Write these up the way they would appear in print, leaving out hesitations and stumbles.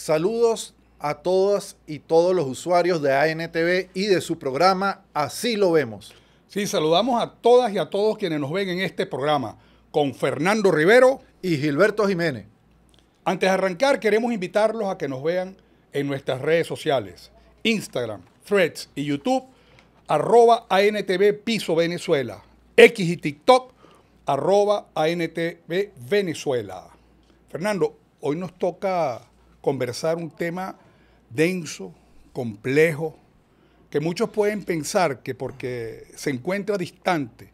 Saludos a todas y todos los usuarios de ANTV y de su programa Así lo vemos. Sí, saludamos a todas y a todos quienes nos ven en este programa con Fernando Rivero y Gilberto Jiménez. Antes de arrancar, queremos invitarlos a que nos vean en nuestras redes sociales, Instagram, Threads y YouTube, @ANTV Piso Venezuela, X y TikTok, @ANTV Venezuela. Fernando, hoy nos toca conversar un tema denso, complejo, que muchos pueden pensar que porque se encuentra distante,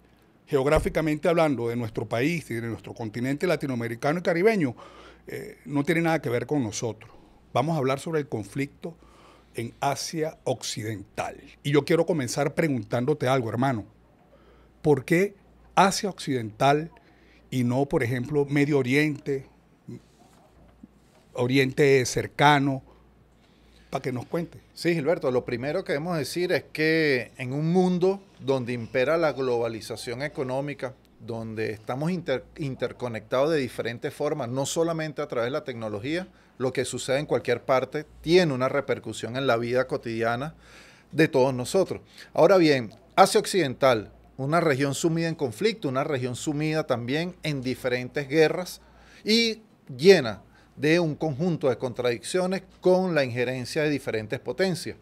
geográficamente hablando, de nuestro país y de nuestro continente latinoamericano y caribeño, no tiene nada que ver con nosotros. Vamos a hablar sobre el conflicto en Asia Occidental. Y yo quiero comenzar preguntándote algo, hermano. ¿Por qué Asia Occidental y no, por ejemplo, Medio Oriente, Oriente cercano? Para que nos cuente. Sí, Gilberto, lo primero que debemos decir es que en un mundo donde impera la globalización económica, donde estamos interconectados de diferentes formas, no solamente a través de la tecnología, lo que sucede en cualquier parte tiene una repercusión en la vida cotidiana de todos nosotros. Ahora bien, Asia Occidental, una región sumida en conflicto, una región sumida también en diferentes guerras y llena de un conjunto de contradicciones con la injerencia de diferentes potencias,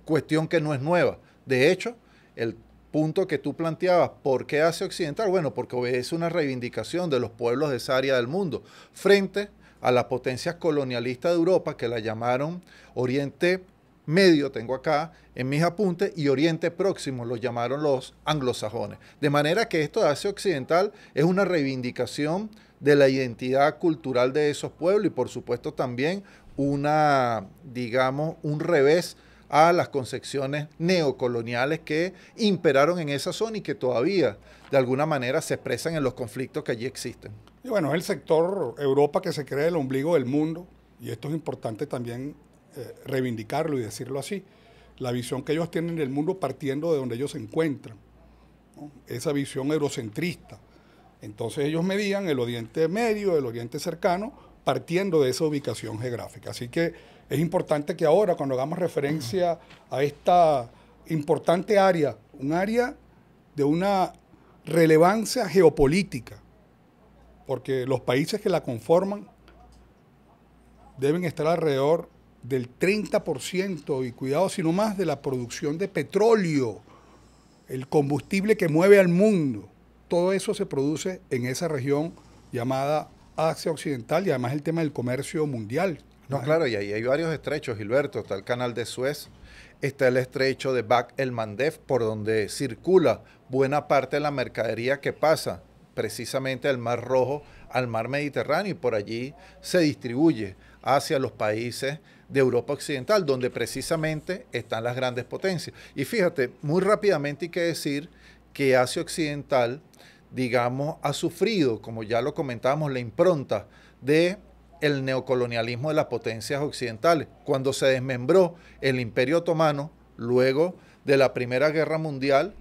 cuestión que no es nueva. De hecho, el punto que tú planteabas, ¿por qué Asia Occidental? Bueno, porque obedece una reivindicación de los pueblos de esa área del mundo frente a las potencias colonialistas de Europa, que la llamaron Oriente Medio, tengo acá en mis apuntes, y Oriente Próximo, lo llamaron los anglosajones. De manera que esto de Asia Occidental es una reivindicación de la identidad cultural de esos pueblos y por supuesto también una, digamos, un revés a las concepciones neocoloniales que imperaron en esa zona y que todavía de alguna manera se expresan en los conflictos que allí existen. Y bueno, es el sector Europa que se cree el ombligo del mundo, y esto es importante también reivindicarlo y decirlo así. La visión que ellos tienen del mundo partiendo de donde ellos se encuentran, ¿no? Esa visión eurocentrista. Entonces ellos medían el Oriente Medio, el Oriente cercano, partiendo de esa ubicación geográfica. Así que es importante que ahora, cuando hagamos referencia a esta importante área, un área de una relevancia geopolítica, porque los países que la conforman deben estar alrededor del 30% y cuidado, sino más, de la producción de petróleo, el combustible que mueve al mundo. Todo eso se produce en esa región llamada Asia Occidental y además el tema del comercio mundial. No, claro, y ahí hay varios estrechos, Gilberto. Está el canal de Suez, está el estrecho de Bab el-Mandeb, por donde circula buena parte de la mercadería que pasa precisamente del Mar Rojo al Mar Mediterráneo y por allí se distribuye hacia los países de Europa Occidental, donde precisamente están las grandes potencias. Y fíjate, muy rápidamente hay que decir que Asia Occidental, digamos, ha sufrido, como ya lo comentábamos, la impronta de el neocolonialismo de las potencias occidentales. Cuando se desmembró el Imperio Otomano, luego de la Primera Guerra Mundial,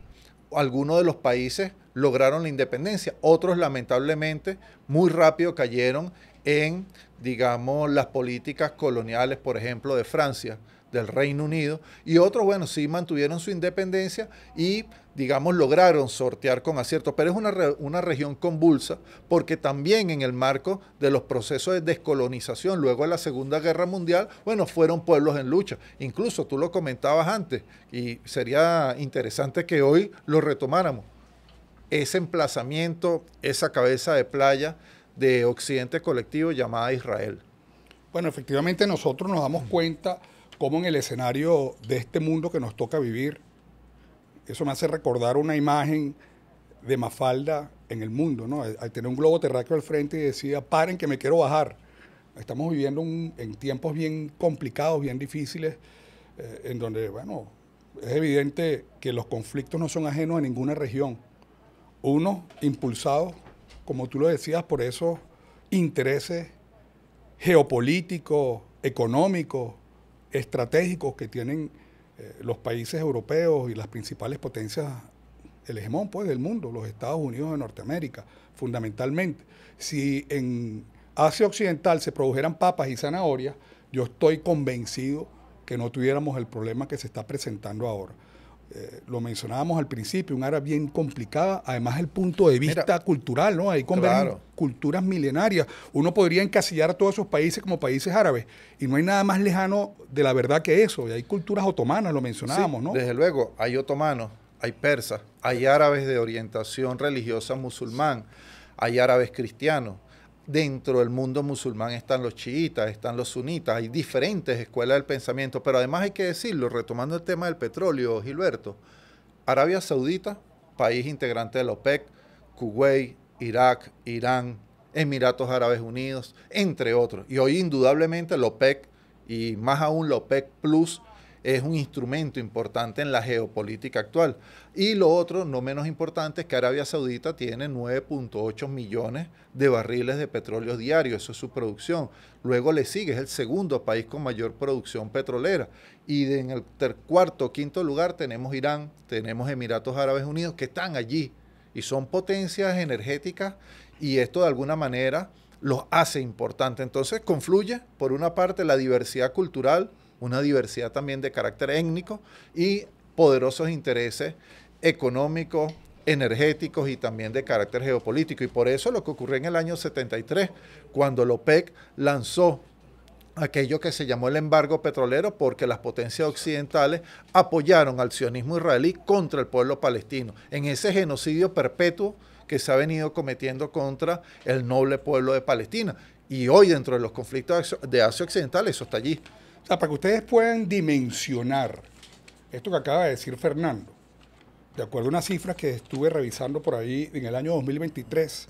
algunos de los países lograron la independencia, otros lamentablemente muy rápido cayeron en, digamos, las políticas coloniales, por ejemplo, de Francia, del Reino Unido, y otros, bueno, sí mantuvieron su independencia y, digamos, lograron sortear con acierto, pero es una región convulsa porque también en el marco de los procesos de descolonización luego de la Segunda Guerra Mundial, bueno, fueron pueblos en lucha. Incluso tú lo comentabas antes y sería interesante que hoy lo retomáramos. Ese emplazamiento, esa cabeza de playa de Occidente colectivo llamada Israel. Bueno, efectivamente nosotros nos damos cuenta cómo en el escenario de este mundo que nos toca vivir, eso me hace recordar una imagen de Mafalda en El Mundo, ¿no? Al tener un globo terráqueo al frente y decía, paren que me quiero bajar. Estamos viviendo en tiempos bien complicados, bien difíciles, en donde, bueno, es evidente que los conflictos no son ajenos a ninguna región. Unos impulsados, como tú lo decías, por esos intereses geopolíticos, económicos, estratégicos que tienen los países europeos y las principales potencias, el hegemón pues, del mundo, los Estados Unidos de Norteamérica, fundamentalmente. Si en Asia Occidental se produjeran papas y zanahorias, yo estoy convencido que no tuviéramos el problema que se está presentando ahora. Lo mencionábamos al principio, un área bien complicada, además el punto de vista cultural, ¿no? Ahí convergen culturas milenarias. Uno podría encasillar a todos esos países como países árabes, y no hay nada más lejano de la verdad que eso. Y hay culturas otomanas, lo mencionábamos, sí, ¿no? Desde luego, hay otomanos, hay persas, hay árabes de orientación religiosa musulmán, hay árabes cristianos. Dentro del mundo musulmán están los chiitas, están los sunitas, hay diferentes escuelas del pensamiento, pero además hay que decirlo, retomando el tema del petróleo, Gilberto, Arabia Saudita, país integrante de la OPEC, Kuwait, Irak, Irán, Emiratos Árabes Unidos, entre otros. Y hoy indudablemente la OPEC, y más aún la OPEC Plus, es un instrumento importante en la geopolítica actual. Y lo otro, no menos importante, es que Arabia Saudita tiene 9.8 millones de barriles de petróleo diarios, eso es su producción. Luego le sigue, es el segundo país con mayor producción petrolera. Y en el cuarto o quinto lugar tenemos Irán, tenemos Emiratos Árabes Unidos, que están allí y son potencias energéticas, y esto de alguna manera los hace importantes. Entonces confluye, por una parte, la diversidad cultural, una diversidad también de carácter étnico y poderosos intereses económicos, energéticos y también de carácter geopolítico. Y por eso lo que ocurrió en el año 73, cuando la OPEC lanzó aquello que se llamó el embargo petrolero, porque las potencias occidentales apoyaron al sionismo israelí contra el pueblo palestino, en ese genocidio perpetuo que se ha venido cometiendo contra el noble pueblo de Palestina. Y hoy, dentro de los conflictos de Asia Occidental, eso está allí. O sea, para que ustedes puedan dimensionar esto que acaba de decir Fernando, de acuerdo a unas cifras que estuve revisando por ahí en el año 2023,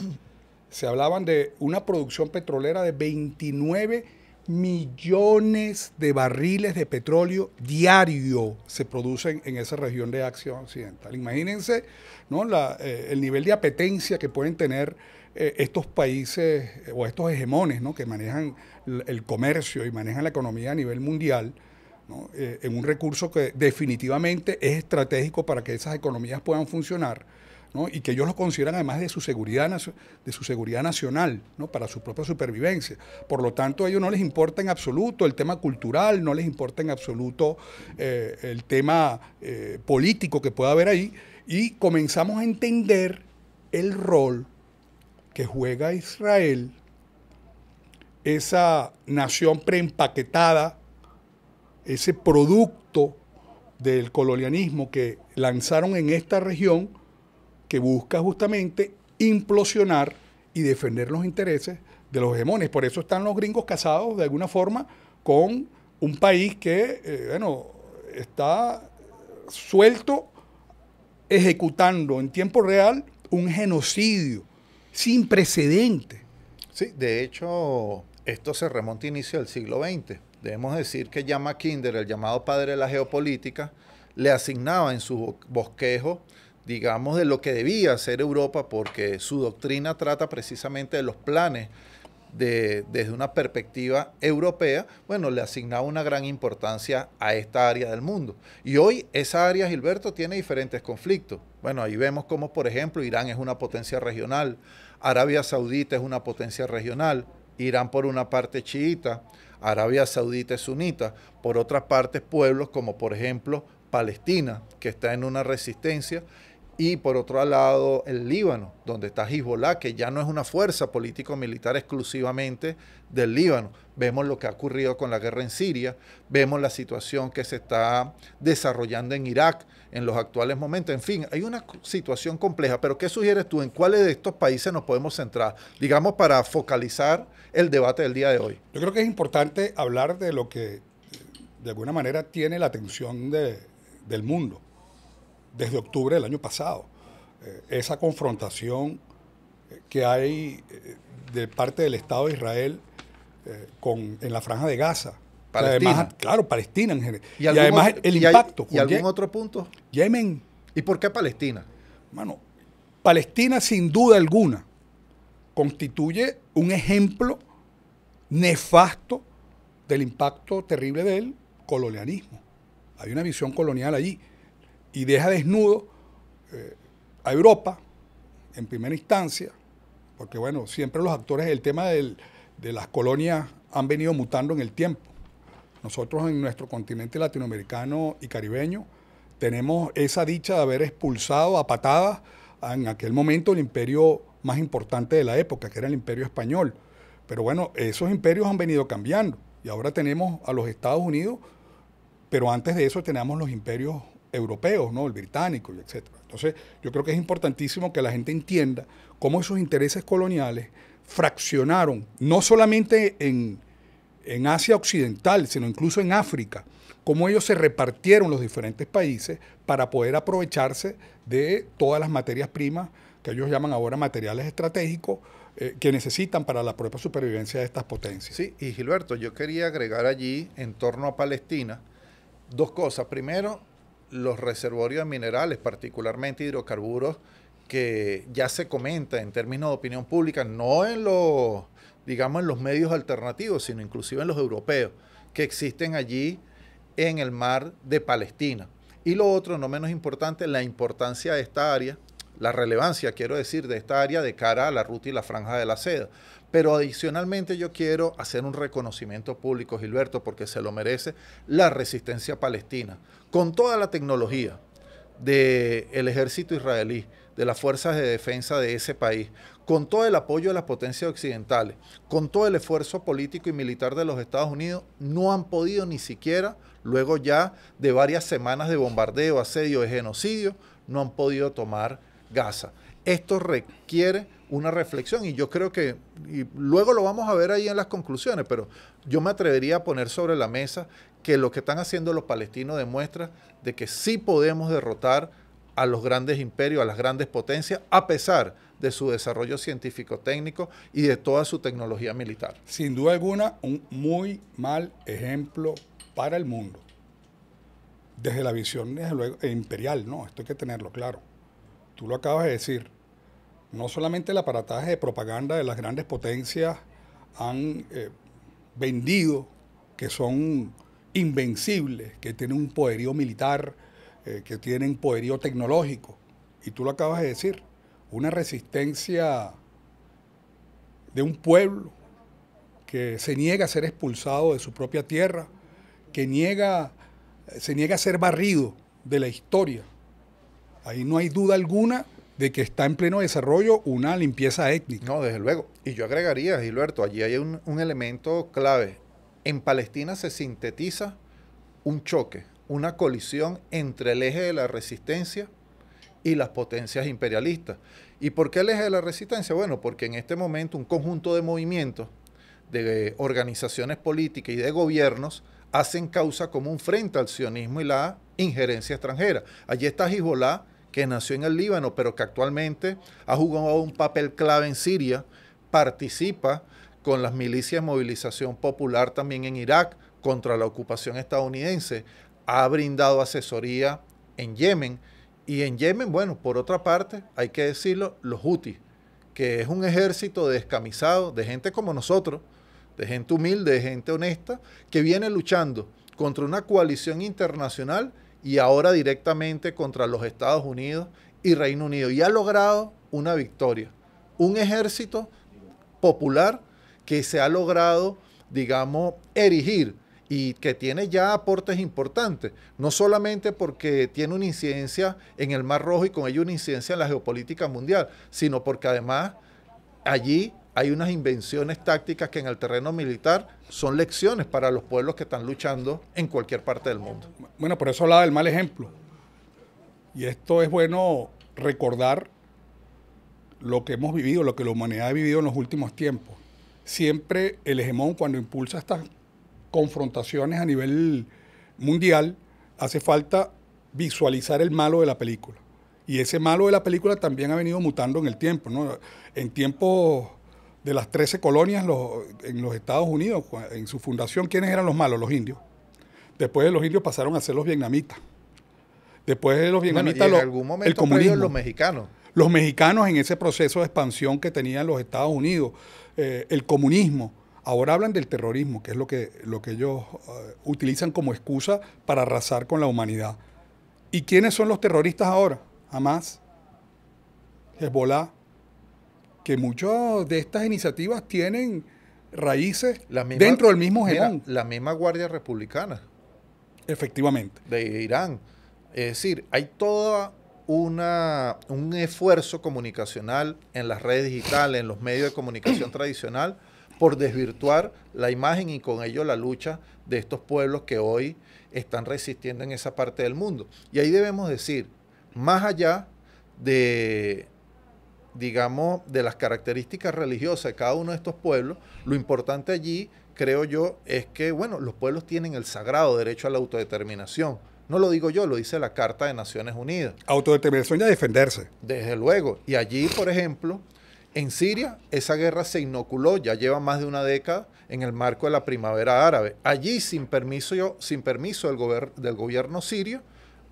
se hablaban de una producción petrolera de 29 millones de barriles de petróleo diario se producen en esa región de Asia Occidental. Imagínense, ¿no?, el nivel de apetencia que pueden tener estos países o estos hegemones, ¿no?, que manejan el comercio y manejan la economía a nivel mundial, ¿no?, en un recurso que definitivamente es estratégico para que esas economías puedan funcionar, ¿no?, y que ellos lo consideran además de su seguridad nacional, ¿no?, para su propia supervivencia. Por lo tanto, a ellos no les importa en absoluto el tema cultural, no les importa en absoluto el tema político que pueda haber ahí, y comenzamos a entender el rol que juega Israel, esa nación preempaquetada, ese producto del colonialismo que lanzaron en esta región, que busca justamente implosionar y defender los intereses de los hegemones. Por eso están los gringos casados de alguna forma con un país que está suelto, ejecutando en tiempo real un genocidio sin precedente. Sí, de hecho, esto se remonta a inicio del siglo XX. Debemos decir que ya Mackinder, el llamado padre de la geopolítica, le asignaba en su bosquejo, digamos, de lo que debía hacer Europa, porque su doctrina trata precisamente de los planes desde una perspectiva europea. Bueno, le asignaba una gran importancia a esta área del mundo. Y hoy esa área, Gilberto, tiene diferentes conflictos. Bueno, ahí vemos cómo, por ejemplo, Irán es una potencia regional, Arabia Saudita es una potencia regional, Irán por una parte chiita, Arabia Saudita es sunita, por otras partes pueblos como por ejemplo Palestina, que está en una resistencia, y por otro lado el Líbano, donde está Hezbollah, que ya no es una fuerza político-militar exclusivamente del Líbano. Vemos lo que ha ocurrido con la guerra en Siria, vemos la situación que se está desarrollando en Irak en los actuales momentos. En fin, hay una situación compleja, pero ¿qué sugieres tú? ¿En cuáles de estos países nos podemos centrar, digamos, para focalizar el debate del día de hoy? Yo creo que es importante hablar de lo que de alguna manera tiene la atención del mundo desde octubre del año pasado. Esa confrontación que hay de parte del Estado de Israel en la Franja de Gaza. Palestina. Además, claro, Palestina en general. Y además el impacto. ¿Y algún otro punto? Yemen. ¿Y por qué Palestina? Mano, Palestina sin duda alguna constituye un ejemplo nefasto del impacto terrible del colonialismo. Hay una visión colonial allí y deja desnudo a Europa en primera instancia, porque bueno, siempre los actores, el tema de las colonias han venido mutando en el tiempo. Nosotros en nuestro continente latinoamericano y caribeño tenemos esa dicha de haber expulsado a patadas en aquel momento el imperio más importante de la época, que era el Imperio Español. Pero bueno, esos imperios han venido cambiando y ahora tenemos a los Estados Unidos, pero antes de eso teníamos los imperios europeos, ¿no? El británico, etc. Entonces, yo creo que es importantísimo que la gente entienda cómo esos intereses coloniales fraccionaron, no solamente en Asia Occidental, sino incluso en África, cómo ellos se repartieron los diferentes países para poder aprovecharse de todas las materias primas que ellos llaman ahora materiales estratégicos que necesitan para la propia supervivencia de estas potencias. Sí, y Gilberto, yo quería agregar allí, en torno a Palestina, dos cosas. Primero, los reservorios de minerales, particularmente hidrocarburos, que ya se comenta en términos de opinión pública, no en los, digamos, en los medios alternativos, sino inclusive en los europeos, que existen allí en el mar de Palestina. Y lo otro, no menos importante, la importancia de esta área, la relevancia, quiero decir, de esta área de cara a la ruta y la franja de la seda. Pero adicionalmente yo quiero hacer un reconocimiento público, Gilberto, porque se lo merece la resistencia palestina, con toda la tecnología del ejército israelí, de las fuerzas de defensa de ese país, con todo el apoyo de las potencias occidentales, con todo el esfuerzo político y militar de los Estados Unidos, no han podido ni siquiera, luego ya de varias semanas de bombardeo, asedio, de genocidio, no han podido tomar Gaza. Esto requiere una reflexión y yo creo que, y luego lo vamos a ver ahí en las conclusiones, pero yo me atrevería a poner sobre la mesa que lo que están haciendo los palestinos demuestra de que sí podemos derrotar a los grandes imperios, a las grandes potencias, a pesar de su desarrollo científico-técnico y de toda su tecnología militar. Sin duda alguna, un muy mal ejemplo para el mundo. Desde la visión, desde luego, imperial, ¿no? Esto hay que tenerlo claro. Tú lo acabas de decir. No solamente el aparataje de propaganda de las grandes potencias han vendido que son invencibles, que tienen un poderío militar, que tienen poderío tecnológico. Y tú lo acabas de decir, una resistencia de un pueblo que se niega a ser expulsado de su propia tierra, que se niega a ser barrido de la historia. Ahí no hay duda alguna de que está en pleno desarrollo una limpieza étnica. No, desde luego. Y yo agregaría, Gilberto, allí hay un elemento clave. En Palestina se sintetiza un choque, una colisión entre el eje de la resistencia y las potencias imperialistas. ¿Y por qué el eje de la resistencia? Bueno, porque en este momento un conjunto de movimientos, de organizaciones políticas y de gobiernos hacen causa común frente al sionismo y la injerencia extranjera. Allí está Hezbollah, que nació en el Líbano, pero que actualmente ha jugado un papel clave en Siria, participa con las milicias de movilización popular también en Irak contra la ocupación estadounidense, ha brindado asesoría en Yemen, y en Yemen, bueno, por otra parte, hay que decirlo, los Houthis, que es un ejército de descamisados, de gente como nosotros, de gente humilde, de gente honesta, que viene luchando contra una coalición internacional y ahora directamente contra los Estados Unidos y Reino Unido. Y ha logrado una victoria. Un ejército popular que se ha logrado, digamos, erigir y que tiene ya aportes importantes. No solamente porque tiene una incidencia en el Mar Rojo y con ello una incidencia en la geopolítica mundial, sino porque además allí hay unas invenciones tácticas que en el terreno militar son lecciones para los pueblos que están luchando en cualquier parte del mundo. Bueno, por eso hablaba del mal ejemplo. Y esto es bueno recordar lo que hemos vivido, lo que la humanidad ha vivido en los últimos tiempos. Siempre el hegemón, cuando impulsa estas confrontaciones a nivel mundial, hace falta visualizar el malo de la película. Y ese malo de la película también ha venido mutando en el tiempo, ¿no? En tiempos de las 13 colonias en los Estados Unidos, en su fundación, ¿quiénes eran los malos? Los indios. Después de los indios pasaron a ser los vietnamitas. Después de los vietnamitas, en algún momento el comunismo. Los mexicanos. Los mexicanos en ese proceso de expansión que tenían los Estados Unidos, el comunismo. Ahora hablan del terrorismo, que es lo que ellos utilizan como excusa para arrasar con la humanidad. ¿Y quiénes son los terroristas ahora? Hamas, Hezbollah, que muchas de estas iniciativas tienen raíces dentro del mismo hegemón. La misma Guardia Republicana. Efectivamente. De Irán. Es decir, hay toda un esfuerzo comunicacional en las redes digitales, en los medios de comunicación tradicional, por desvirtuar la imagen y con ello la lucha de estos pueblos que hoy están resistiendo en esa parte del mundo. Y ahí debemos decir, más allá de, digamos, de las características religiosas de cada uno de estos pueblos, lo importante allí, creo yo, es que, bueno, los pueblos tienen el sagrado derecho a la autodeterminación. No lo digo yo, lo dice la Carta de Naciones Unidas. Autodeterminación y a defenderse. Desde luego. Y allí, por ejemplo, en Siria, esa guerra se inoculó, ya lleva más de una década, en el marco de la primavera árabe. Allí, sin permiso del gobierno sirio,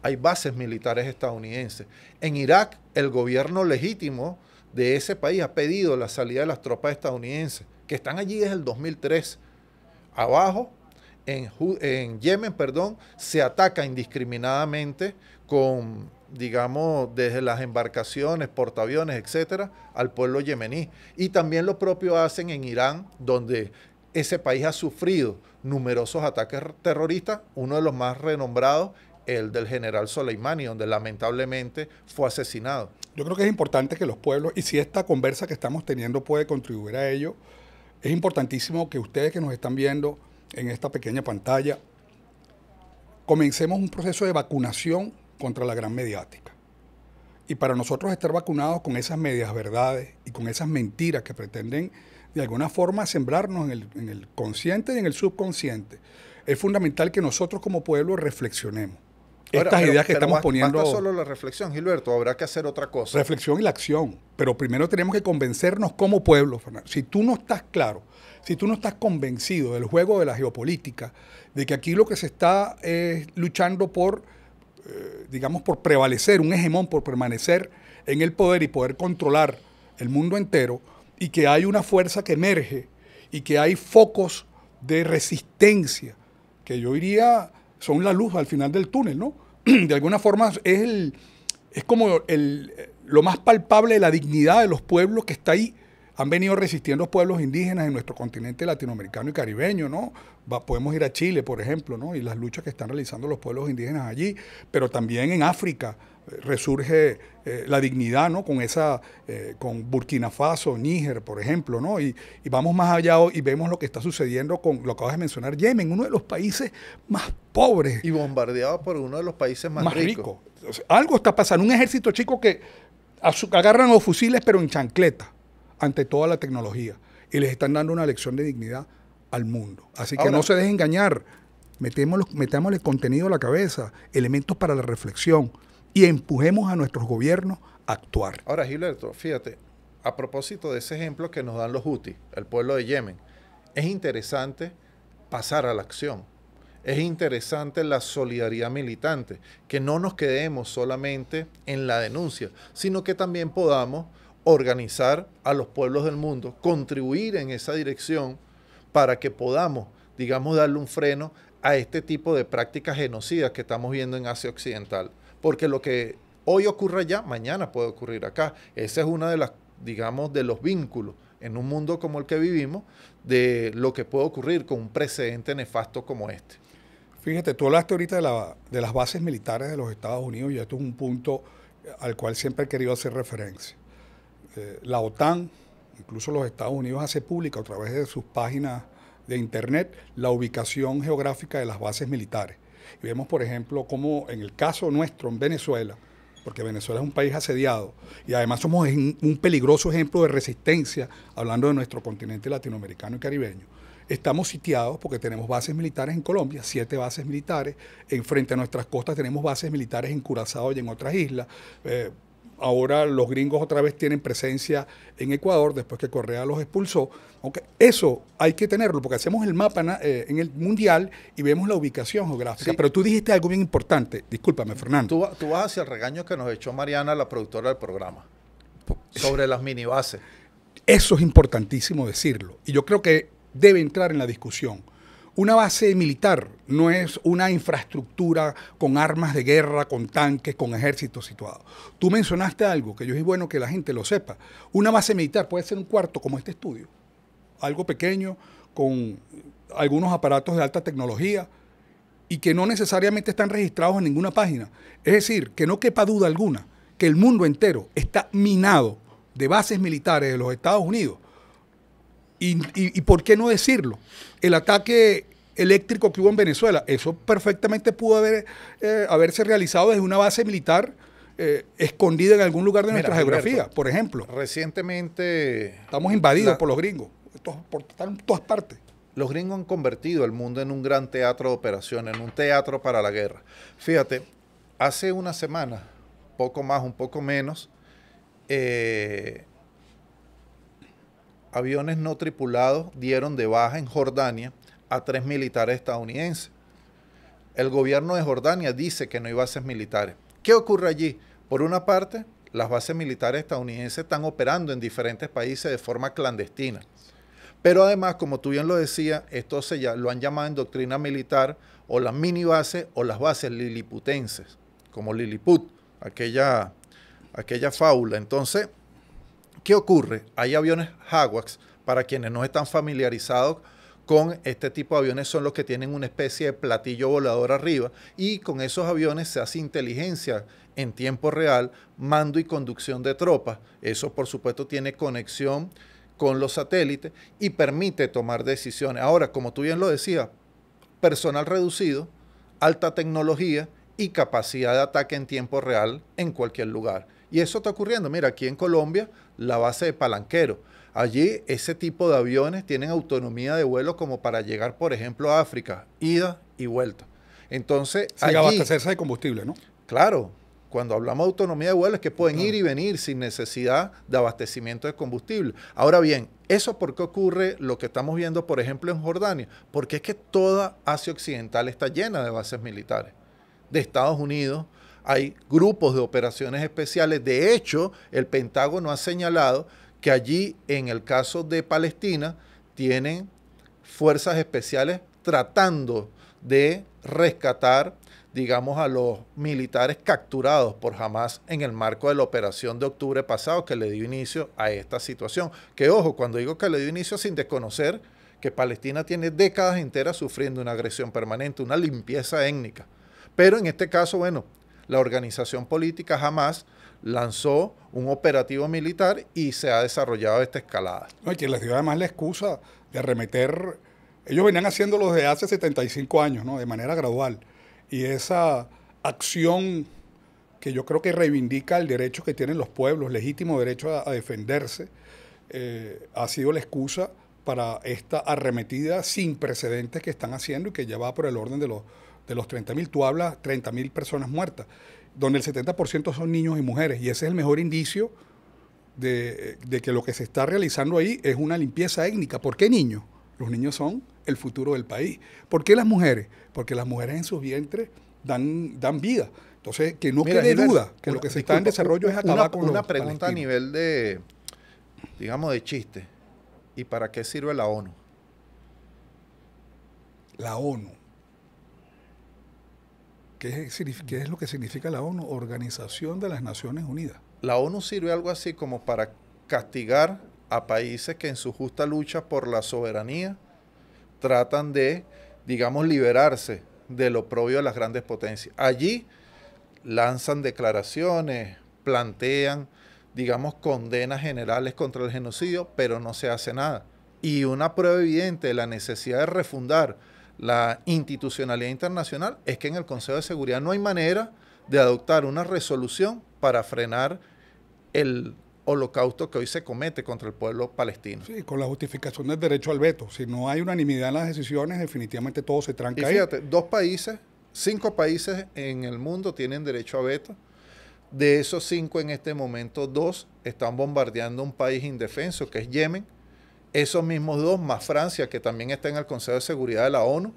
hay bases militares estadounidenses. En Irak, el gobierno legítimo de ese país ha pedido la salida de las tropas estadounidenses, que están allí desde el 2003. Abajo, en Yemen, se ataca indiscriminadamente con, digamos, desde las embarcaciones, portaaviones, etcétera, al pueblo yemení. Y también lo propio hacen en Irán, donde ese país ha sufrido numerosos ataques terroristas, uno de los más renombrados, el del general Soleimani, donde lamentablemente fue asesinado. Yo creo que es importante que los pueblos, y si esta conversa que estamos teniendo puede contribuir a ello, es importantísimo que ustedes que nos están viendo en esta pequeña pantalla, comencemos un proceso de vacunación contra la gran mediática. Y para nosotros estar vacunados con esas medias verdades y con esas mentiras que pretenden de alguna forma sembrarnos en el consciente y en el subconsciente, es fundamental que nosotros como pueblo reflexionemos. Estas ideas que estamos poniendo... No solo la reflexión, Gilberto, habrá que hacer otra cosa. Reflexión y la acción. Pero primero tenemos que convencernos como pueblo, Fernando. Si tú no estás claro, si tú no estás convencido del juego de la geopolítica, de que aquí lo que se está luchando por, digamos, por prevalecer, un hegemón, por permanecer en el poder y poder controlar el mundo entero, y que hay una fuerza que emerge y que hay focos de resistencia, que yo diría son la luz al final del túnel, ¿no? De alguna forma es como lo más palpable de la dignidad de los pueblos que está ahí. Han venido resistiendo pueblos indígenas en nuestro continente latinoamericano y caribeño, ¿no? Podemos ir a Chile, por ejemplo, ¿no? Y las luchas que están realizando los pueblos indígenas allí, pero también en África resurge la dignidad, ¿no? Con Burkina Faso, Níger, por ejemplo, ¿no? Y vamos más allá y vemos lo que está sucediendo con, lo acabas de mencionar, Yemen, uno de los países más pobres. Y bombardeado por uno de los países más ricos. O sea, algo está pasando, un ejército chico que agarran los fusiles pero en chancleta ante toda la tecnología y les están dando una lección de dignidad al mundo. Así que ahora, no se dejen engañar, metámosle contenido a la cabeza, elementos para la reflexión y empujemos a nuestros gobiernos a actuar. Ahora, Gilberto, fíjate, a propósito de ese ejemplo que nos dan los Houthis, el pueblo de Yemen, es interesante pasar a la acción. Es interesante la solidaridad militante, que no nos quedemos solamente en la denuncia, sino que también podamos organizar a los pueblos del mundo, contribuir en esa dirección para que podamos, digamos, darle un freno a este tipo de prácticas genocidas que estamos viendo en Asia Occidental. Porque lo que hoy ocurre allá, mañana puede ocurrir acá. Esa es una de las, digamos, de los vínculos en un mundo como el que vivimos, de lo que puede ocurrir con un precedente nefasto como este. Fíjate, tú hablaste ahorita de las bases militares de los Estados Unidos y esto es un punto al cual siempre he querido hacer referencia. La OTAN, incluso los Estados Unidos, hace pública a través de sus páginas de internet la ubicación geográfica de las bases militares. Y vemos, por ejemplo, cómo en el caso nuestro en Venezuela, porque Venezuela es un país asediado y además somos un peligroso ejemplo de resistencia, hablando de nuestro continente latinoamericano y caribeño, estamos sitiados porque tenemos bases militares en Colombia, 7 bases militares, frente a nuestras costas tenemos bases militares en Curazao y en otras islas. Ahora los gringos otra vez tienen presencia en Ecuador, después que Correa los expulsó. Aunque eso hay que tenerlo, porque hacemos el mapa en el mundial y vemos la ubicación geográfica. Sí. Pero tú dijiste algo bien importante, discúlpame, Fernando. Tú vas hacia el regaño que nos echó Mariana, la productora del programa, sobre las minibases. Eso es importantísimo decirlo, y yo creo que debe entrar en la discusión. Una base militar no es una infraestructura con armas de guerra, con tanques, con ejércitos situados. Tú mencionaste algo que yo es bueno que la gente lo sepa. Una base militar puede ser un cuarto como este estudio. algo pequeño, con algunos aparatos de alta tecnología y que no necesariamente están registrados en ninguna página. Es decir, que no quepa duda alguna que el mundo entero está minado de bases militares de los Estados Unidos. Y ¿por qué no decirlo? El ataque eléctrico que hubo en Venezuela, eso perfectamente pudo haberse realizado desde una base militar escondida en algún lugar de nuestra geografía, Gilberto, por ejemplo. Recientemente Estamos invadidos por los gringos, están en todas partes. los gringos han convertido el mundo en un gran teatro de operaciones, en un teatro para la guerra. Fíjate, hace una semana, poco más, un poco menos, aviones no tripulados dieron de baja en Jordania a 3 militares estadounidenses. El gobierno de Jordania dice que no hay bases militares. ¿Qué ocurre allí? Por una parte, las bases militares estadounidenses están operando en diferentes países de forma clandestina. Pero además, como tú bien lo decías, esto lo han llamado en doctrina militar o las mini bases o las bases liliputenses, como Lilliput, aquella fábula. Entonces, ¿qué ocurre? Hay aviones AWACS, para quienes no están familiarizados con este tipo de aviones, son los que tienen una especie de platillo volador arriba, y con esos aviones se hace inteligencia en tiempo real, mando y conducción de tropas. Eso, por supuesto, tiene conexión con los satélites y permite tomar decisiones. Ahora, como tú bien lo decías, personal reducido, alta tecnología y capacidad de ataque en tiempo real en cualquier lugar. Y eso está ocurriendo. Mira, aquí en Colombia, la base de Palanquero. Allí ese tipo de aviones tienen autonomía de vuelo como para llegar, por ejemplo, a África, ida y vuelta. Entonces, sin abastecerse de combustible, ¿no? Claro, cuando hablamos de autonomía de vuelo es que pueden ir y venir sin necesidad de abastecimiento de combustible. Ahora bien, ¿eso por qué ocurre lo que estamos viendo, por ejemplo, en Jordania? Porque es que toda Asia Occidental está llena de bases militares. De Estados Unidos hay grupos de operaciones especiales. De hecho, el Pentágono ha señalado que allí, en el caso de Palestina, tienen fuerzas especiales tratando de rescatar, digamos, a los militares capturados por Hamas en el marco de la operación de octubre pasado que le dio inicio a esta situación. Que ojo, cuando digo que le dio inicio, sin desconocer que Palestina tiene décadas enteras sufriendo una agresión permanente, una limpieza étnica. Pero en este caso, bueno, la organización política Hamas lanzó un operativo militar y se ha desarrollado esta escalada. No, y que les dio además la excusa de arremeter. Ellos venían haciéndolo desde hace 75 años, ¿no? De manera gradual. Y esa acción que yo creo que reivindica el derecho que tienen los pueblos, legítimo derecho a defenderse, ha sido la excusa para esta arremetida sin precedentes que están haciendo y que ya va por el orden de los 30.000. Tú hablas 30.000 personas muertas, donde el 70% son niños y mujeres. Y ese es el mejor indicio de que lo que se está realizando ahí es una limpieza étnica. ¿Por qué niños? Los niños son el futuro del país. ¿Por qué las mujeres? Porque las mujeres en sus vientres dan vida. Entonces, que no quede duda que lo que se está en desarrollo es acabar con una pregunta a nivel de, digamos, de chiste. ¿Y para qué sirve la ONU? La ONU. ¿Qué es lo que significa la ONU? Organización de las Naciones Unidas. La ONU sirve algo así como para castigar a países que en su justa lucha por la soberanía tratan de, digamos, liberarse de lo propio de las grandes potencias. Allí lanzan declaraciones, plantean, digamos, condenas generales contra el genocidio, pero no se hace nada. Y una prueba evidente de la necesidad de refundar la institucionalidad internacional es que en el Consejo de Seguridad no hay manera de adoptar una resolución para frenar el holocausto que hoy se comete contra el pueblo palestino. Sí, con la justificación del derecho al veto. Si no hay unanimidad en las decisiones, definitivamente todo se tranca ahí. Y fíjate, 5 países en el mundo tienen derecho a veto. De esos 5 en este momento, 2 están bombardeando un país indefenso, que es Yemen. Esos mismos 2, más Francia, que también está en el Consejo de Seguridad de la ONU,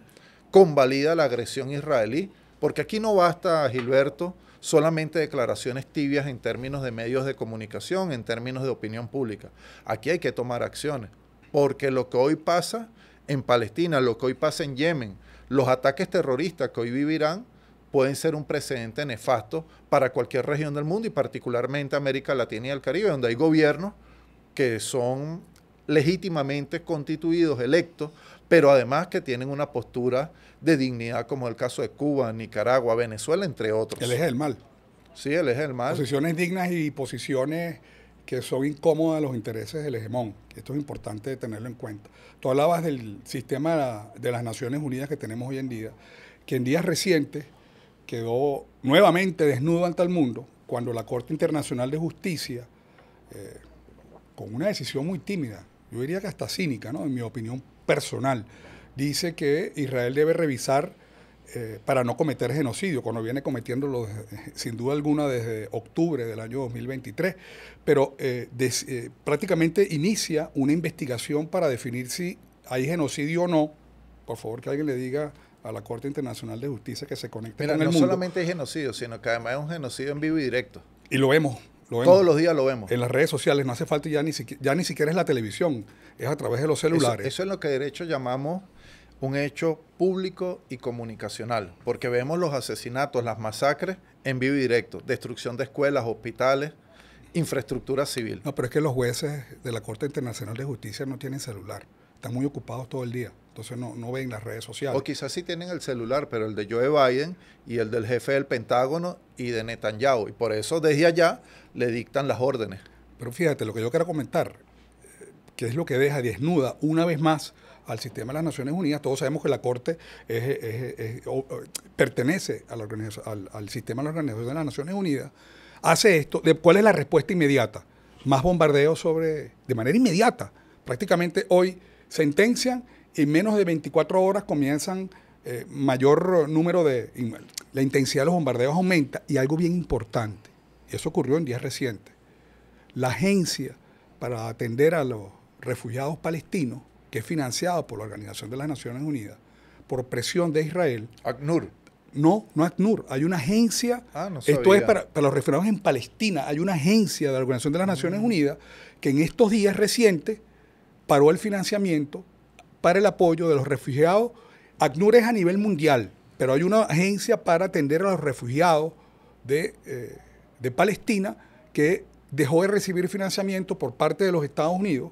convalida la agresión israelí. Porque aquí no basta, Gilberto, solamente declaraciones tibias en términos de medios de comunicación, en términos de opinión pública. Aquí hay que tomar acciones, porque lo que hoy pasa en Palestina, lo que hoy pasa en Yemen, los ataques terroristas que hoy vivirán, pueden ser un precedente nefasto para cualquier región del mundo y particularmente América Latina y el Caribe, donde hay gobiernos que son legítimamente constituidos, electos, pero además que tienen una postura de dignidad, como el caso de Cuba, Nicaragua, Venezuela, entre otros. El eje del mal. Sí, el eje del mal. Posiciones dignas y posiciones que son incómodas a los intereses del hegemón. Esto es importante tenerlo en cuenta. Tú hablabas del sistema de las Naciones Unidas que tenemos hoy en día, que en días recientes quedó nuevamente desnudo ante el mundo cuando la Corte Internacional de Justicia, con una decisión muy tímida, yo diría que hasta cínica, ¿no?, en mi opinión personal, dice que Israel debe revisar para no cometer genocidio, cuando viene cometiéndolo sin duda alguna desde octubre del año 2023, pero prácticamente inicia una investigación para definir si hay genocidio o no. Por favor, que alguien le diga a la Corte Internacional de Justicia que se conecte con el mundo. No solamente hay genocidio, sino que además es un genocidio en vivo y directo. Y lo vemos. Todos los días lo vemos. En las redes sociales no hace falta ya ni siquiera es la televisión, es a través de los celulares. Eso es lo que de derecho llamamos un hecho público y comunicacional, porque vemos los asesinatos, las masacres en vivo y directo, destrucción de escuelas, hospitales, infraestructura civil. No, pero es que los jueces de la Corte Internacional de Justicia no tienen celular, están muy ocupados todo el día, entonces no ven las redes sociales. O quizás sí tienen el celular, pero el de Joe Biden y el del jefe del Pentágono y de Netanyahu, y por eso desde allá le dictan las órdenes. Pero fíjate, lo que yo quiero comentar, que es lo que deja desnuda una vez más al sistema de las Naciones Unidas. Todos sabemos que la Corte pertenece a la al sistema de la Organización de las Naciones Unidas. Hace esto. ¿Cuál es la respuesta inmediata? Más bombardeos de manera inmediata. Prácticamente hoy sentencian y en menos de 24 horas comienzan mayor número la intensidad de los bombardeos aumenta. Y algo bien importante, y eso ocurrió en días recientes, la agencia para atender a los refugiados palestinos, que es financiado por la Organización de las Naciones Unidas, por presión de Israel. ACNUR. No ACNUR. Hay una agencia, esto es para los refugiados en Palestina, hay una agencia de la Organización de las Naciones Unidas que en estos días recientes paró el financiamiento para el apoyo de los refugiados. ACNUR es a nivel mundial, pero hay una agencia para atender a los refugiados de Palestina que dejó de recibir financiamiento por parte de los Estados Unidos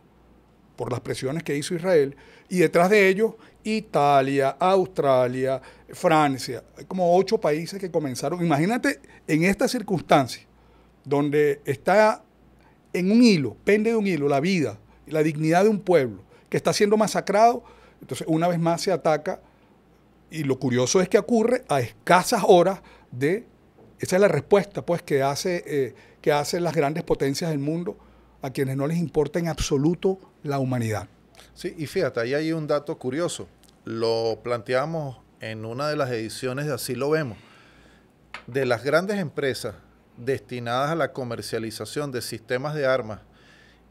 por las presiones que hizo Israel, y detrás de ellos Italia, Australia, Francia, hay como 8 países que comenzaron. Imagínate en esta circunstancia, donde está en un hilo, pende de un hilo la vida y la dignidad de un pueblo que está siendo masacrado, entonces una vez más se ataca, y lo curioso es que ocurre a escasas horas esa es la respuesta pues que hacen las grandes potencias del mundo a quienes no les importa en absoluto la humanidad. Sí, y fíjate, ahí hay un dato curioso. Lo planteamos en una de las ediciones de Así lo vemos. De las grandes empresas destinadas a la comercialización de sistemas de armas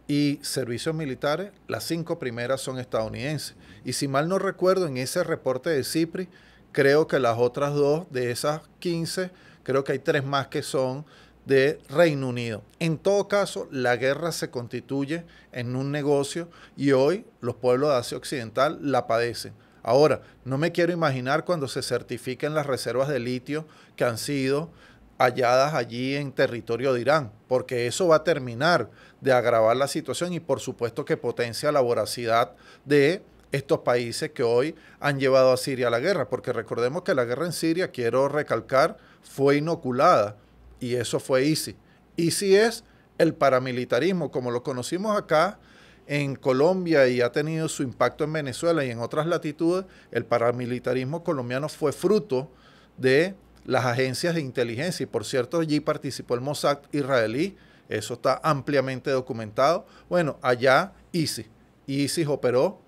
y servicios militares, las 5 primeras son estadounidenses. Y si mal no recuerdo, en ese reporte de CIPRI, creo que las otras 2 de esas 15, creo que hay 3 más que son de Reino Unido. En todo caso, la guerra se constituye en un negocio y hoy los pueblos de Asia Occidental la padecen. Ahora, no me quiero imaginar cuando se certifiquen las reservas de litio que han sido halladas allí en territorio de Irán, porque eso va a terminar de agravar la situación y por supuesto que potencia la voracidad de estos países que hoy han llevado a Siria a la guerra, porque recordemos que la guerra en Siria, quiero recalcar, fue inoculada. Y eso fue ISIS. ISIS es el paramilitarismo, como lo conocimos acá en Colombia y ha tenido su impacto en Venezuela y en otras latitudes. El paramilitarismo colombiano fue fruto de las agencias de inteligencia. Y por cierto, allí participó el Mossad israelí. Eso está ampliamente documentado. Bueno, allá ISIS. ISIS operó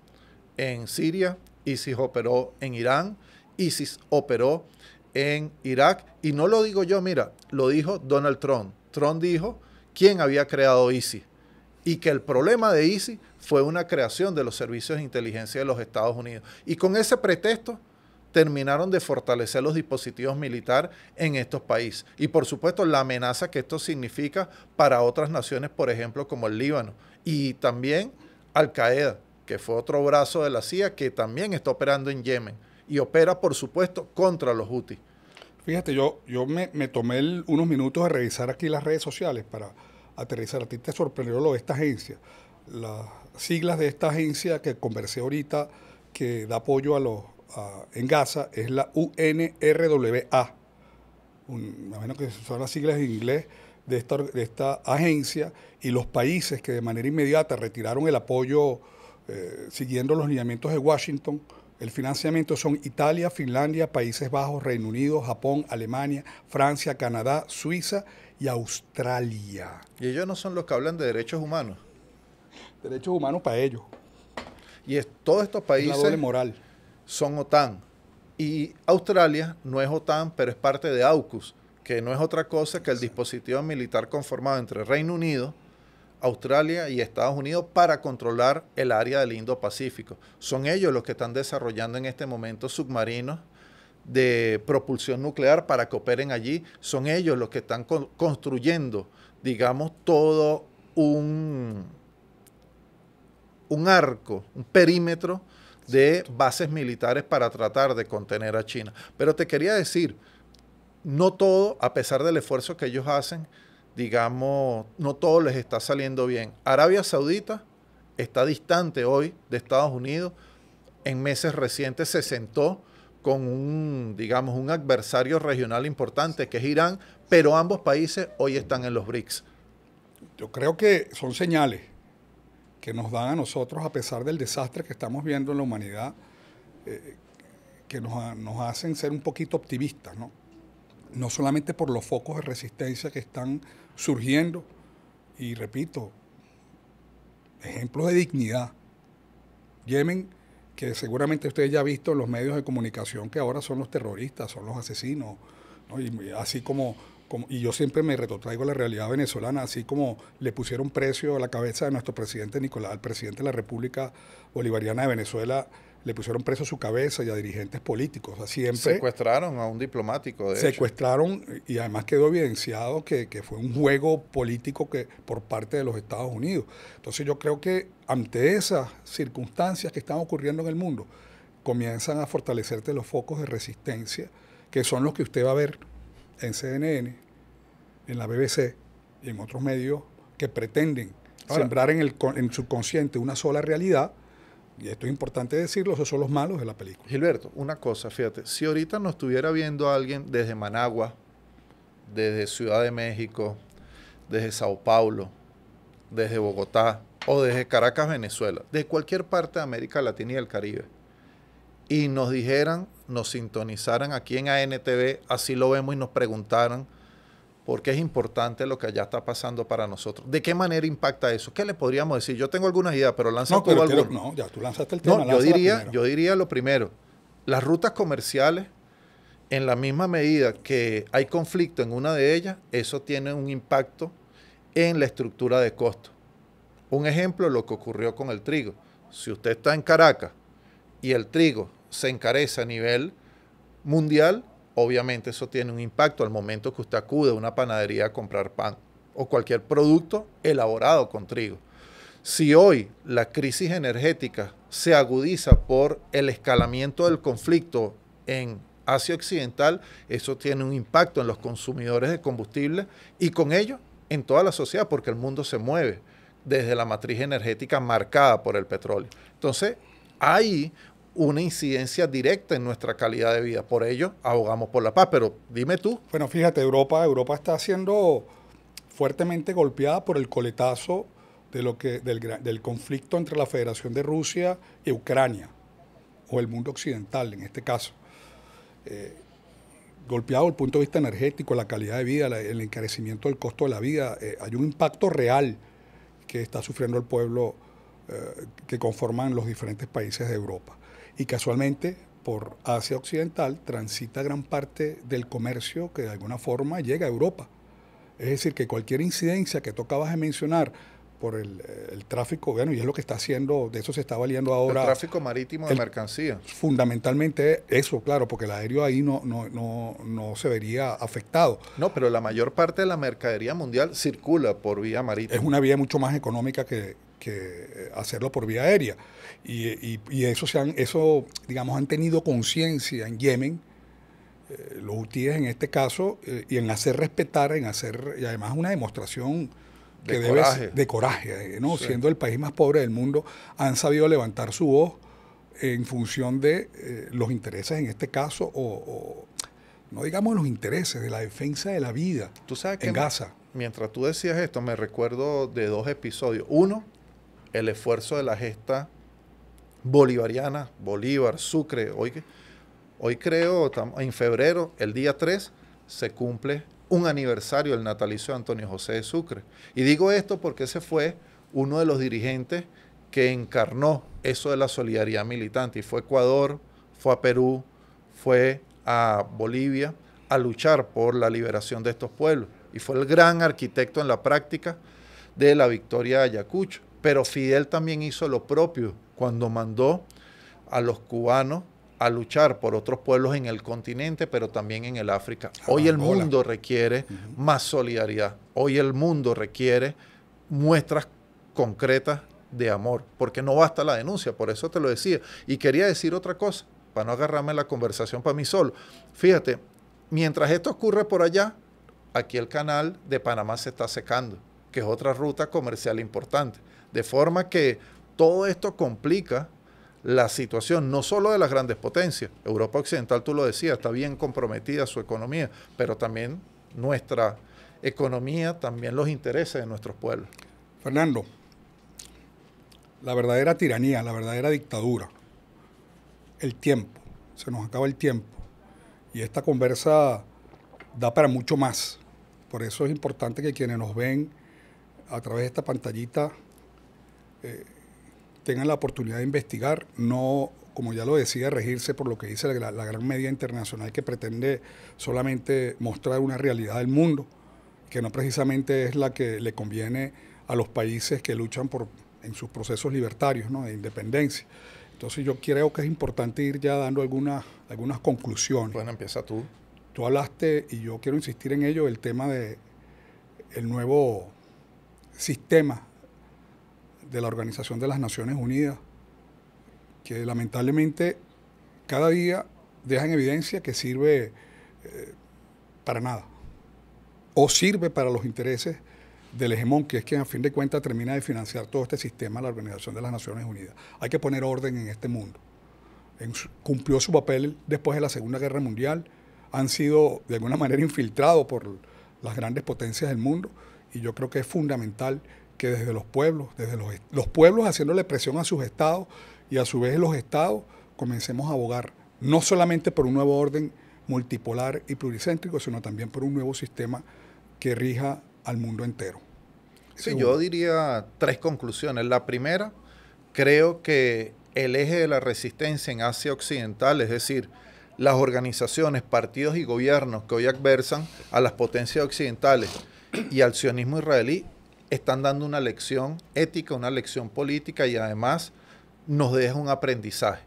en Siria, ISIS operó en Irán, ISIS operó en Irak, y no lo digo yo, mira, lo dijo Donald Trump. Trump dijo quién había creado ISIS y que el problema de ISIS fue una creación de los servicios de inteligencia de los Estados Unidos. Y con ese pretexto terminaron de fortalecer los dispositivos militares en estos países. Y por supuesto la amenaza que esto significa para otras naciones, por ejemplo, como el Líbano. Y también Al-Qaeda, que fue otro brazo de la CIA que también está operando en Yemen. Y opera, por supuesto, contra los Houthis. Fíjate, yo me tomé unos minutos de revisar aquí las redes sociales para aterrizar. A ti te sorprendió lo de esta agencia. siglas de esta agencia que conversé ahorita, que da apoyo en Gaza, es la UNRWA. Imagino que son las siglas en inglés de esta agencia, y los países que de manera inmediata retiraron el apoyo siguiendo los lineamientos de Washington. El financiamiento son Italia, Finlandia, Países Bajos, Reino Unido, Japón, Alemania, Francia, Canadá, Suiza y Australia. Y ellos no son los que hablan de derechos humanos. Derechos humanos para ellos. Y todos estos países la doble moral. Son OTAN. Y Australia no es OTAN, pero es parte de AUKUS, que no es otra cosa que el dispositivo militar conformado entre Reino Unido, Australia y Estados Unidos para controlar el área del Indo-Pacífico. Son ellos los que están desarrollando en este momento submarinos de propulsión nuclear para que operen allí. Son ellos los que están construyendo, digamos, todo un arco, un perímetro de bases militares para tratar de contener a China. Pero te quería decir, no todo, a pesar del esfuerzo que ellos hacen, digamos, no todo les está saliendo bien. Arabia Saudita está distante hoy de Estados Unidos. En meses recientes se sentó con un adversario regional importante que es Irán, pero ambos países hoy están en los BRICS. Yo creo que son señales que nos dan a nosotros, a pesar del desastre que estamos viendo en la humanidad, que nos hacen ser un poquito optimistas, ¿no? No solamente por los focos de resistencia que están surgiendo, y repito, ejemplos de dignidad. Yemen, que seguramente usted ya ha visto en los medios de comunicación que ahora son los terroristas, son los asesinos, ¿no? Y así como y yo siempre me retrotraigo a la realidad venezolana, así como le pusieron precio a la cabeza de nuestro presidente Nicolás, al presidente de la República Bolivariana de Venezuela, le pusieron precio a su cabeza y a dirigentes políticos. O sea, siempre secuestraron a un diplomático, de secuestraron, y además quedó evidenciado que fue un juego político por parte de los Estados Unidos. Entonces yo creo que ante esas circunstancias que están ocurriendo en el mundo, comienzan a fortalecerse los focos de resistencia, que son los que usted va a ver en CNN, en la BBC y en otros medios que pretenden sembrar en el subconsciente una sola realidad. Y esto es importante decirlo, esos son los malos de la película. Gilberto, una cosa, fíjate, si ahorita nos estuviera viendo alguien desde Managua, desde Ciudad de México, desde Sao Paulo, desde Bogotá o desde Caracas, Venezuela, de cualquier parte de América Latina y el Caribe, y nos dijeran, nos sintonizaran aquí en ANTV, así lo vemos, y nos preguntaran por qué es importante lo que allá está pasando para nosotros. ¿De qué manera impacta eso? ¿Qué le podríamos decir? Yo tengo algunas ideas, pero lanza tú algunas. No, ya tú lanzaste el tema. No, yo diría lo primero, las rutas comerciales, en la misma medida que hay conflicto en una de ellas, eso tiene un impacto en la estructura de costos. Un ejemplo, lo que ocurrió con el trigo. Si usted está en Caracas y el trigo se encarece a nivel mundial, obviamente eso tiene un impacto al momento que usted acude a una panadería a comprar pan o cualquier producto elaborado con trigo. Si hoy la crisis energética se agudiza por el escalamiento del conflicto en Asia Occidental, eso tiene un impacto en los consumidores de combustible y con ello en toda la sociedad, porque el mundo se mueve desde la matriz energética marcada por el petróleo. Entonces, hay una incidencia directa en nuestra calidad de vida. Por ello, abogamos por la paz. Pero dime tú. Bueno, fíjate, Europa está siendo fuertemente golpeada por el coletazo del conflicto entre la Federación de Rusia y Ucrania, o el mundo occidental en este caso. Golpeado desde el punto de vista energético, la calidad de vida, el encarecimiento del costo de la vida. Hay un impacto real que está sufriendo el pueblo que conforman los diferentes países de Europa. Y casualmente, por Asia Occidental, transita gran parte del comercio que de alguna forma llega a Europa. Es decir, que cualquier incidencia que tú acabas de mencionar por el tráfico, bueno, y es lo que está haciendo, de eso se está valiendo ahora. El tráfico marítimo de mercancías. Fundamentalmente eso, claro, porque el aéreo ahí no se vería afectado. No, pero la mayor parte de la mercadería mundial circula por vía marítima. Es una vía mucho más económica que hacerlo por vía aérea. Y eso, digamos, han tenido conciencia en Yemen, los hutíes en este caso, y en hacer respetar, y además una demostración que coraje. de coraje, ¿no? Sí. Siendo el país más pobre del mundo, han sabido levantar su voz en función de los intereses, en este caso, o no digamos los intereses, de la defensa de la vida Tú sabes que en Gaza. mientras tú decías esto, me recuerdo de dos episodios. Uno, el esfuerzo de la gesta bolivariana, Bolívar, Sucre. Hoy creo, en febrero, el día 3, se cumple un aniversario del natalicio de Antonio José de Sucre. Y digo esto porque ese fue uno de los dirigentes que encarnó eso de la solidaridad militante. Y fue a Ecuador, fue a Perú, fue a Bolivia a luchar por la liberación de estos pueblos. Y fue el gran arquitecto en la práctica de la victoria de Ayacucho. Pero Fidel también hizo lo propio cuando mandó a los cubanos a luchar por otros pueblos en el continente, pero también en el África. Hoy el mundo requiere más solidaridad. Hoy el mundo requiere muestras concretas de amor, porque no basta la denuncia, por eso te lo decía. Y quería decir otra cosa, para no agarrarme la conversación para mí solo. Fíjate, mientras esto ocurre por allá, aquí el canal de Panamá se está secando, que es otra ruta comercial importante. De forma que todo esto complica la situación, no solo de las grandes potencias. Europa Occidental, tú lo decías, está bien comprometida su economía, pero también nuestra economía, también los intereses de nuestros pueblos. Fernando, la verdadera tiranía, la verdadera dictadura, el tiempo, se nos acaba el tiempo. Y esta conversa da para mucho más. Por eso es importante que quienes nos ven a través de esta pantallita tengan la oportunidad de investigar, no, como ya lo decía, regirse por lo que dice la gran media internacional que pretende solamente mostrar una realidad del mundo, que no precisamente es la que le conviene a los países que luchan en sus procesos libertarios, ¿no?, de independencia. Entonces yo creo que es importante ir ya dando algunas conclusiones. Bueno, empieza tú. Tú hablaste, y yo quiero insistir en ello, el tema de el nuevo sistema de la Organización de las Naciones Unidas, que lamentablemente cada día deja en evidencia que sirve para nada, o sirve para los intereses del hegemón, que es quien a fin de cuentas termina de financiar todo este sistema, la Organización de las Naciones Unidas. Hay que poner orden en este mundo. Cumplió su papel después de la Segunda Guerra Mundial, han sido de alguna manera infiltrados por las grandes potencias del mundo, y yo creo que es fundamental que desde los pueblos haciéndole presión a sus estados, y a su vez los estados comencemos a abogar no solamente por un nuevo orden multipolar y pluricéntrico, sino también por un nuevo sistema que rija al mundo entero. Sí, yo diría 3 conclusiones. La primera, creo que el eje de la resistencia en Asia Occidental, es decir, las organizaciones, partidos y gobiernos que hoy adversan a las potencias occidentales y al sionismo israelí, están dando una lección ética, una lección política, y además nos deja un aprendizaje.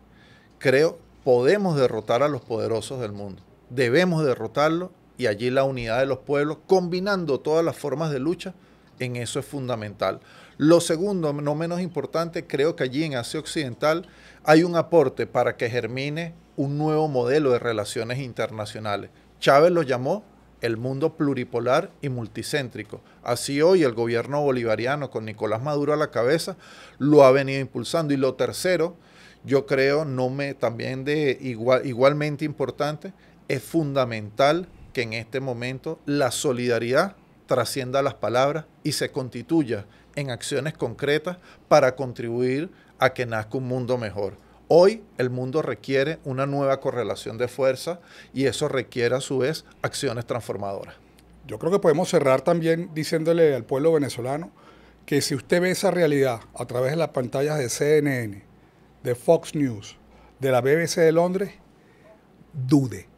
Creo podemos derrotar a los poderosos del mundo. Debemos derrotarlos, y allí la unidad de los pueblos, combinando todas las formas de lucha, en eso es fundamental. Lo segundo, no menos importante, creo que allí en Asia Occidental hay un aporte para que germine un nuevo modelo de relaciones internacionales. Chávez lo llamó el mundo pluripolar y multicéntrico. Así hoy el gobierno bolivariano, con Nicolás Maduro a la cabeza, lo ha venido impulsando. Y lo tercero, yo creo, también igualmente importante, es fundamental que en este momento la solidaridad trascienda las palabras y se constituya en acciones concretas para contribuir a que nazca un mundo mejor. Hoy el mundo requiere una nueva correlación de fuerza, y eso requiere a su vez acciones transformadoras. Yo creo que podemos cerrar también diciéndole al pueblo venezolano que si usted ve esa realidad a través de las pantallas de CNN, de Fox News, de la BBC de Londres, dude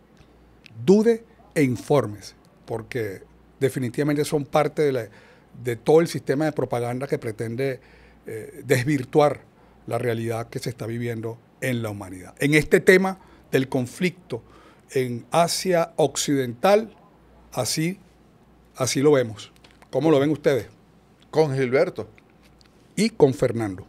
e infórmese, porque definitivamente son parte de todo el sistema de propaganda que pretende desvirtuar la realidad que se está viviendo en la humanidad. En este tema del conflicto en Asia Occidental, así lo vemos. ¿Cómo lo ven ustedes? Con Gilberto. Y con Fernando.